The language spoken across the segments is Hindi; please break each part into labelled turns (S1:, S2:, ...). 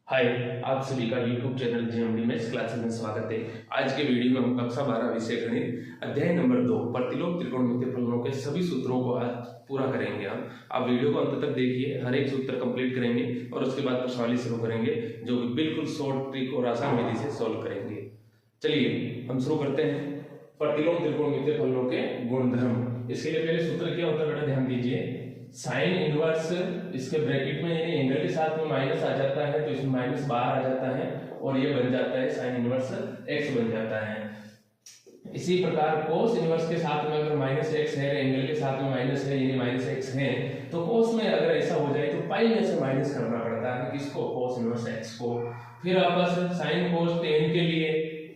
S1: हाय, आप सभी का YouTube चैनल जीएमडी में क्लासेस में स्वागत है। आज के वीडियो में हम कक्षा 12 विषय गणित अध्याय नंबर 2 प्रतिलोम त्रिकोणमितीय फलनों के सभी सूत्रों को आज पूरा करेंगे। हम आप वीडियो को अंत तक देखिए, हर एक सूत्र कंप्लीट करेंगे और उसके बाद प्रश्नावली शुरू करेंगे जो कि बिल्कुल शॉर्ट ट्रिक और आसान विधि से सॉल्व करेंगे। चलिए हम शुरू करते हैं। प्रतिलोम त्रिकोणमितीय फलनों के गुणधर्म, इसके लिए पहले सूत्र क्या होता है बेटा ध्यान दीजिए। साइन इनवर्स इसके ब्रैकेट में यानी एंगल के साथ में माइनस आ जाता है तो इसमें माइनस बाहर आ जाता है और ये बन जाता है साइन इनवर्स x बन जाता है। इसी प्रकार कोस इनवर्स के साथ में अगर माइनस एक्स है, एंगल के साथ में माइनस है यानी माइनस एक्स है, तो कोस में अगर ऐसा हो जाए तो पाई में से माइनस करना पड़ता है किसको, कोस इनवर्स x को। फिर आपस साइन कोस टेन के लिए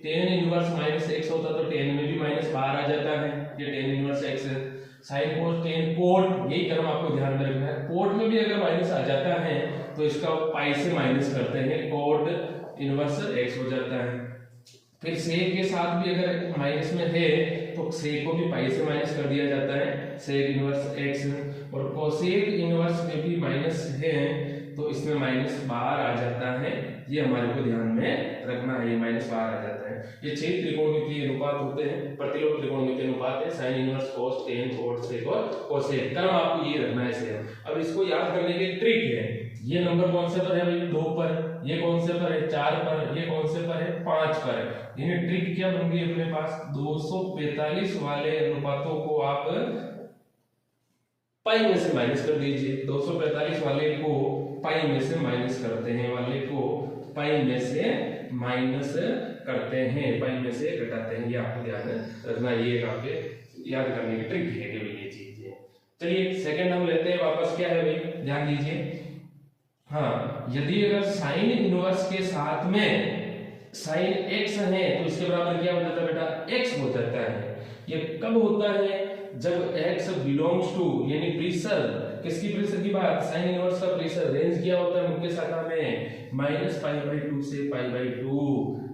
S1: टेन इनवर्स माइनस एक्स होता तो टेन में भी माइनस बाहर आ जाता है, ये tan inverse x. Sine cos tan coat, यही क्रम आपको ध्यान में रखना है। कोट में भी अगर माइनस आ जाता है तो इसका पाई से माइनस करते हैं, कोट इनवर्स एक्स हो जाता है। फिर सेक के साथ भी अगर माइनस में है तो सेक को भी पाई से माइनस कर दिया जाता है, सेक इनवर्स एक्स। और कोसेक इनवर्स में भी माइनस है तो इसमें माइनस बाहर आ जाता है, ये हमारे को ध्यान में रखना है, ये माइनस बाहर आ जाता है। ये 6 त्रिकोणमितीय अनुपात होते हैं, प्रतिलोम त्रिकोणमितीय अनुपात है, sine inverse cos tan cot sec और कोसेक। क्रम आपको ये रखना है सेम। अब इसको याद करने की ट्रिक है, ये नंबर कौन से पर है भाई, 2 पर, ये कौन से पर है 4 पर, ये कौन से पर है 5 पर। यानी ट्रिक क्या बन गई अपने पास, 245 वाले अनुपातों को आप पाई में से माइनस कर दीजिए। 245 वाले को पाई में से माइनस करते हैं, वाले को पाई में से माइनस करते हैं, पाई में से घटाते हैं, ये आपको ध्यान रखना, ये आपके याद करने की ट्रिक है केवल ये चीज है। चलिए सेकंड हम लेते हैं वापस, क्या है भाई ध्यान दीजिए। हाँ, यदि अगर साइन इनवर्स के साथ में साइन x है तो इसके बराबर क्या हो जाता है बेटा, x हो जाता है। ये कब होता है, जब x बिलोंग्स टू यानी प्रेशर, किसकी प्रेशर की बात, साइन इनवर्स का प्रेशर रेंज क्या होता है मुख्य शाखा में -π/2 से π/2,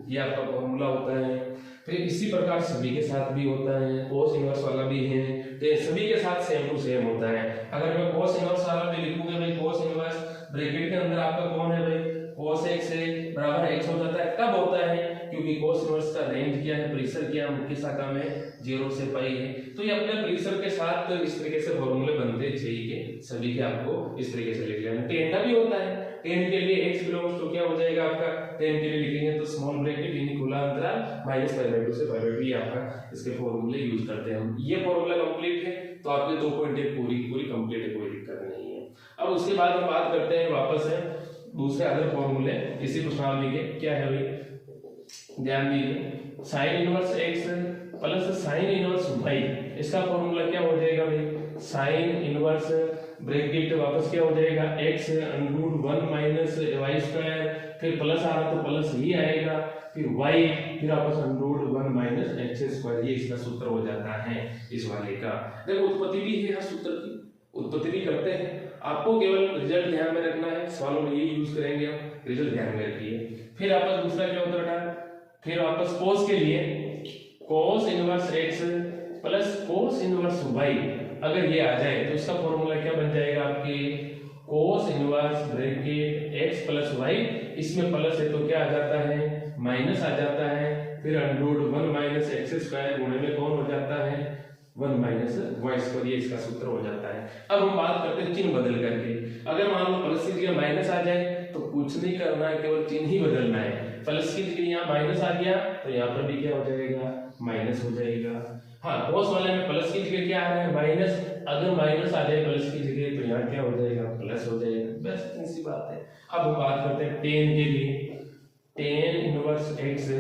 S1: ये आपका फॉर्मूला होता है। फिर इसी प्रकार सभी के साथ भी होता है, कोस इनवर्स वाला भी है, तो सभी के साथ सेम टू सेम होता है। अगर मैं कोस इनवर्स वाला भी लिखूंगा भाई, कोस इनवर्स ब्रैकेट के अंदर आपका कौन है भाई, कोस x है बराबर x हो जाता है। कब होता है, क्योंकि कोस इनवर्स का रेंज क्या है, प्रेशर क्या है मुख्य शाखा में 0 से π है, तो ये अपने प्रेशर के साथ इस तरीके से फॉर्मूले बनते चाहिए, सभी के आपको इस तरीके से लिख लेना। टेन का भी होता है, टेन के लिए x बिलोंग्स टू क्या हो जाएगा आपका, टेन के लिए लिखेंगे तो स्मॉल ब्रैकेट यानी खुला अंतराल -π/2 से π/2, आपका इसके फॉर्मूले यूज करते हैं हम। ये फॉर्मूला कंप्लीट है तो आपके 2 पॉइंट पूरी कंप्लीट है, कोई दिक्कत नहीं है। अब उसके बाद हम बात करते हैं वापस है दूसरे अदर फॉर्मूले इसी प्रश्नावली के, क्या है भाई ध्यान दीजिए। Sine inverse x plus sine inverse y, इसका फॉर्मूला क्या हो जाएगा भाई, साइन इनवर्स ब्रैकेट वापस क्या हो जाएगा x √1 - y², फिर प्लस आ रहा तो प्लस ही आएगा, फिर y, फिर आपस √1 - x², ये इसका सूत्र हो जाता है इस वाले का। देखो उत्पत्ति भी है, सूत्र की उत्पत्ति भी करते हैं, आपको केवल रिजल्ट ध्यान में रखना है, सवालों में ये यूज करेंगे हम, रिजल्ट ध्यान में रखिए। फिर आपस दूसरा क्या होता है बेटा, फिर आपस कोस के लिए cos inverse x plus cos inverse y, अगर ये आ जाए तो इसका फॉर्मूला क्या बन जाएगा आपके, cos inverse bracket x plus y, इसमें प्लस है तो क्या आ जाता है, माइनस आ जाता है, फिर √1 - x² गुणे में कौन हो जाता है, 1 - y², ये इसका सूत्र हो जाता है। अब हम बात करते हैं चिन्ह बदल करके। अगर मान लो प्लस की जगह माइनस आ जाए तो कुछ नहीं करना है, केवल चिन्ह ही बदलना है। प्लस की जगह यहाँ माइनस आ गया तो यहाँ पर भी क्या हो जाएगा, माइनस हो जाएगा। हाँ, कोस वाले में प्लस की जगह क्या आ रहा है, माइनस, अगर माइनस आ जाए प्लस की जगह तो यहाँ क्या हो जाएगा, प्लस हो जाएगा, बस इतनी सी बात है। अब हम बात करते हैं टेन के लिए, tan inverse x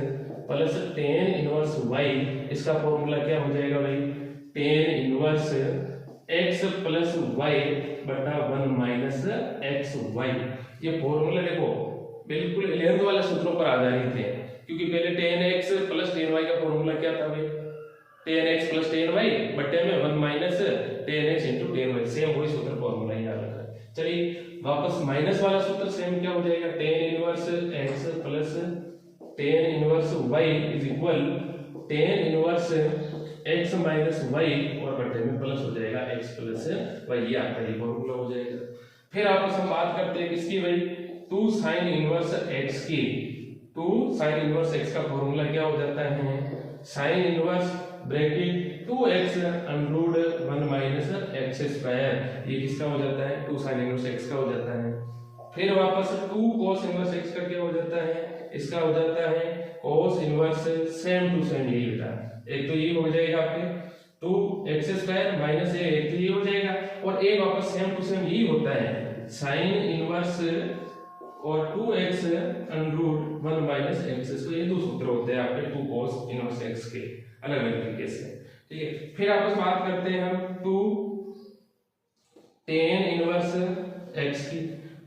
S1: plus tan inverse y, इसका फॉर्मूला क्या हो जाएगा भाई, tan inverse x plus y बटा 1 - xy। ये फॉर्मूला देखो बिल्कुल 11th वाले सूत्रों पर आधारित है, क्योंकि पहले tan x plus tan y का फॉर्मूला क्या था भाई, tan x plus tan y बटे में 1 - tan x into tan y, same वही सूत्र फॉर्मूला याद रखना है। चलिए वापस माइनस वाला सूत्र सेम क्या हो जाएगा, tan inverse x plus tan inverse y is equal tan inverse x minus y और बटे में प्लस हो जाएगा x प्लस y, ये आपका ये फॉर्मूला हो जाएगा। फिर आपस हम बात करते हैं किसकी भाई, टू साइन इनवर्स एक्स की, टू साइन इनवर्स एक्स का फॉर्मूला क्या हो जाता है, sine inverse bracket 2x under root 1 minus x square, ये किसका हो जाता है, टू साइन इनवर्स एक्स का हो जाता है। फिर वापस टू कॉस इनवर्स एक्स का क्या हो जाता है, इसका हो जाता है cos inverse same to same यही बेटा, एक तो ये हो जाएगा आपके 2x² माइनस एक तो ये हो जाएगा, और एक वापस सेम टू सेम यही होता है साइन इनवर्स और 2x under root 1 minus x, तो ये दो सूत्र होते हैं आपके टू कॉस इनवर्स एक्स के अलग अलग तरीके से, ठीक है। फिर आपस बात करते हैं हम टू टेन इनवर्स एक्स की,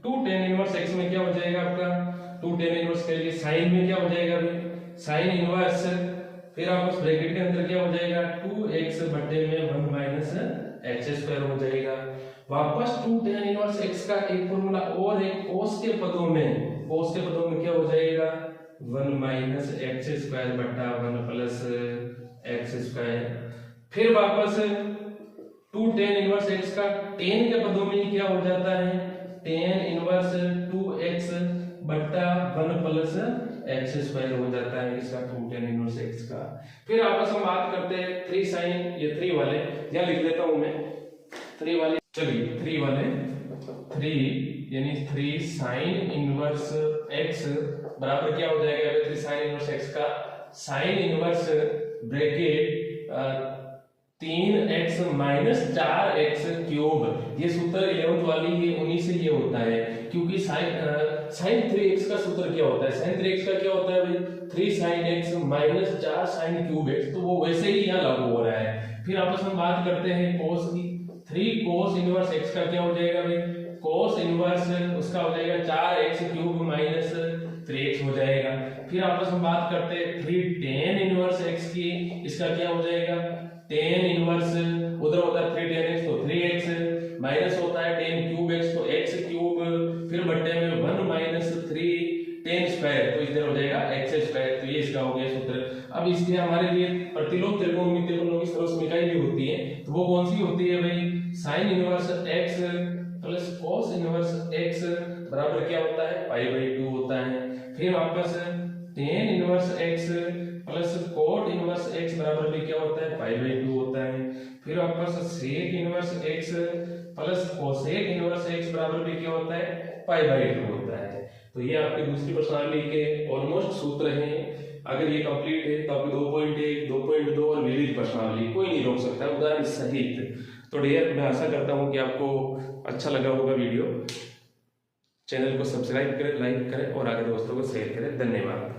S1: टू टेन इनवर्स एक्स में क्या हो जाएगा आपका, टू टेन इनवर्स के लिए साइन में क्या हो जाएगा भाई, साइन इनवर्स, फिर आपस ब्रैकेट के अंदर क्या हो जाएगा 2x बटे में 1 माइनस एक्स स्क्वायर हो जाएगा। वापस टू टेन इनवर्स एक्स का एक फॉर्मूला और एक कोस के पदों में, कोस के पदों में क्या हो जाएगा 1 माइनस एक्स स्क्वायर बटा 1 प्लस एक्स स्क्वायर। फिर वापस टू टेन इनवर्स एक्स का टेन के पदों में क्या हो जाता है, टेन इनवर्स 2x बटा 1 प्लस एक्स स्क्वायर हो जाता है इसका टू टेन इनवर्स एक्स का। फिर आपस में बात करते हैं 3 साइन, ये 3 वाले यहाँ लिख लेता हूं मैं 3 वाले, चलिए 3 वाले 3 यानी 3 साइन इनवर्स एक्स बराबर क्या हो जाएगा, 3 साइन इनवर्स एक्स का sign inverse bracket 3x minus 4x cube, ये सूत्र 11th वाली ये उन्हीं से ये होता है, क्योंकि साइन 3x का सूत्र क्या होता है, साइन 3x का क्या होता है भाई 3 sine x minus 4 sine cube x, तो वो वैसे ही यहाँ लागू हो रहा है। फिर आपस में बात करते हैं कोस की, 3 कोस इनवर्स x का क्या हो जाएगा भाई, कोस इनवर्स उसका हो जाएगा 4x क्यूब माइनस 3x हो जाएगा। फिर आपस में बात करते हैं 3 टेन इनवर्स x की, इसका क्या हो जाएगा टेन इनवर्स, उधर होता है 3 टेन x तो 3x माइनस होता है टेन क्यूब x तो x क्यूब, फिर बट्टे में 1 माइनस 3 टेन स्क्वायर, तो इधर हो जाएगा x स्क्वायर, तो ये इसका हो गया सूत्र। अब इसके हमारे लिए प्रतिलोम त्रिकोणमितीय फलनों की सर्वसमीकाएं भी होती है, तो वो कौन सी होती है भाई, sine inverse x plus cos inverse x बराबर क्या होता है π/2 होता है। फिर वापस tan inverse x plus cot inverse x बराबर भी क्या होता है π/2 होता है। फिर वापस sec inverse x plus cosec inverse x बराबर भी क्या होता है π/2 होता है। तो ये आपके दूसरी प्रश्नावली के ऑलमोस्ट सूत्र हैं। अगर ये कंप्लीट है तो आपके 2.1, 2.2 और विविध प्रश्नावली कोई नहीं रोक सकता उदाहरण सहित। तो डियर मैं आशा करता हूँ कि आपको अच्छा लगा होगा वीडियो। चैनल को सब्सक्राइब करें, लाइक करें और आगे दोस्तों को शेयर करें। धन्यवाद।